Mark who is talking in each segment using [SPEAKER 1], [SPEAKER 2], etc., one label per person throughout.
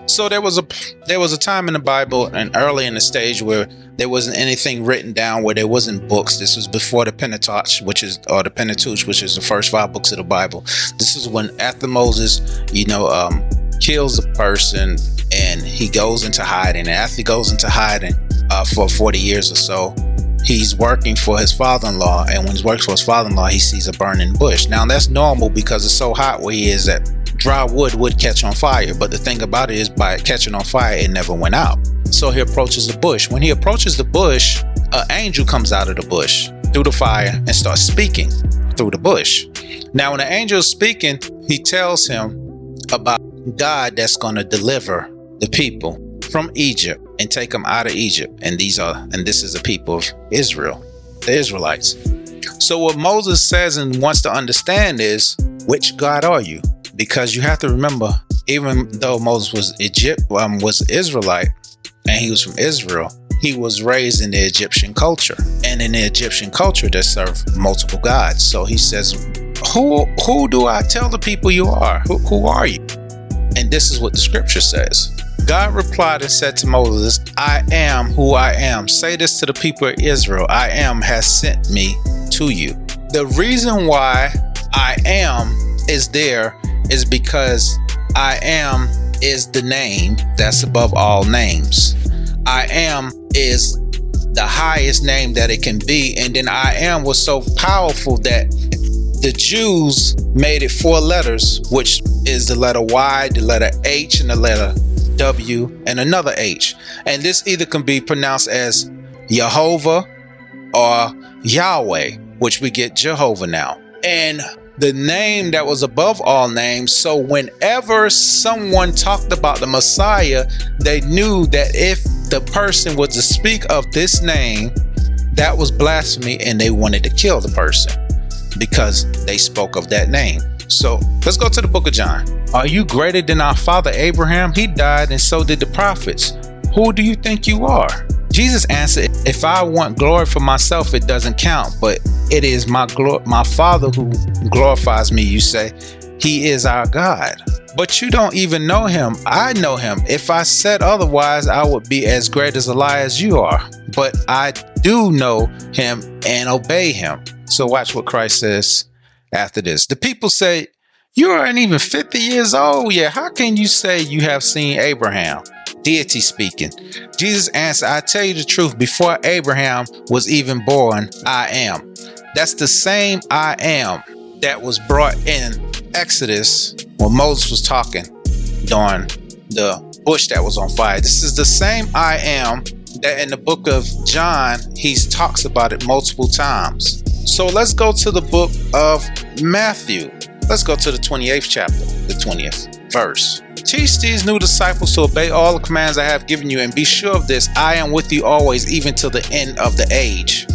[SPEAKER 1] So there was a time in the Bible and early in the stage where there wasn't anything written down, where there wasn't books. This was before the Pentateuch, the Pentateuch, which is the first 5 books of the Bible. This is when after Moses, kills a person and he goes into hiding. And after he goes into hiding for 40 years or so, he's working for his father-in-law. And when he works for his father-in-law, he sees a burning bush. Now that's normal because it's so hot where he is that dry wood would catch on fire. But the thing about it is, by catching on fire, it never went out. So he approaches the bush. When he approaches the bush, an angel comes out of the bush through the fire and starts speaking through the bush. Now when the angel is speaking, he tells him about God that's going to deliver the people from Egypt and take them out of Egypt. And this is the people of Israel, the Israelites. So what Moses says and wants to understand is, which God are you? Because you have to remember, even though Moses was Israelite and he was from Israel, he was raised in the Egyptian culture. And in the Egyptian culture, they serve multiple gods. So he says, who do I tell the people you are? Who are you? And this is what the scripture says. God replied and said to Moses, I am who I am. Say this to the people of Israel. I am has sent me to you. The reason why I am is there is because I am is the name that's above all names. I am is the highest name that it can be. And then I am was so powerful that the Jews made it 4 letters, which is the letter Y, the letter H, and the letter W, and another H. And this either can be pronounced as Jehovah or Yahweh, which we get Jehovah now. And the name that was above all names. So whenever someone talked about the Messiah, they knew that if the person was to speak of this name, that was blasphemy, and they wanted to kill the person because they spoke of that name. So let's go to the book of John. Are you greater than our father Abraham? He died, and so did the prophets. Who do you think you are? Jesus answered, if I want glory for myself, it doesn't count, but it is my Father who glorifies me, you say. He is our God. But you don't even know him. I know him. If I said otherwise, I would be as great as a liar as you are. But I do know him and obey him. So watch what Christ says after this. The people say, you aren't even 50 years old yet. How can you say you have seen Abraham? Deity speaking. Jesus answered, I tell you the truth, before Abraham was even born, I am. That's the same I am that was brought in Exodus when Moses was talking during the bush that was on fire. This is the same I am that in the book of John, he talks about it multiple times. So let's go to the book of Matthew. Let's go to the 28th chapter, the 20th verse. Teach these new disciples to obey all the commands I have given you, and be sure of this, I am with you always, even to the end of the age.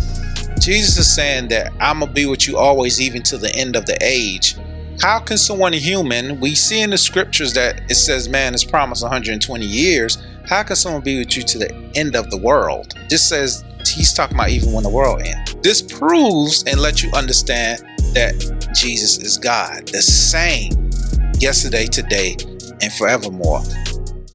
[SPEAKER 1] Jesus is saying that I'm going to be with you always, even to the end of the age. How can someone human, we see in the scriptures that it says man is promised 120 years. How can someone be with you to the end of the world? This says he's talking about even when the world ends. This proves and lets you understand that Jesus is God, the same yesterday, today, and forevermore.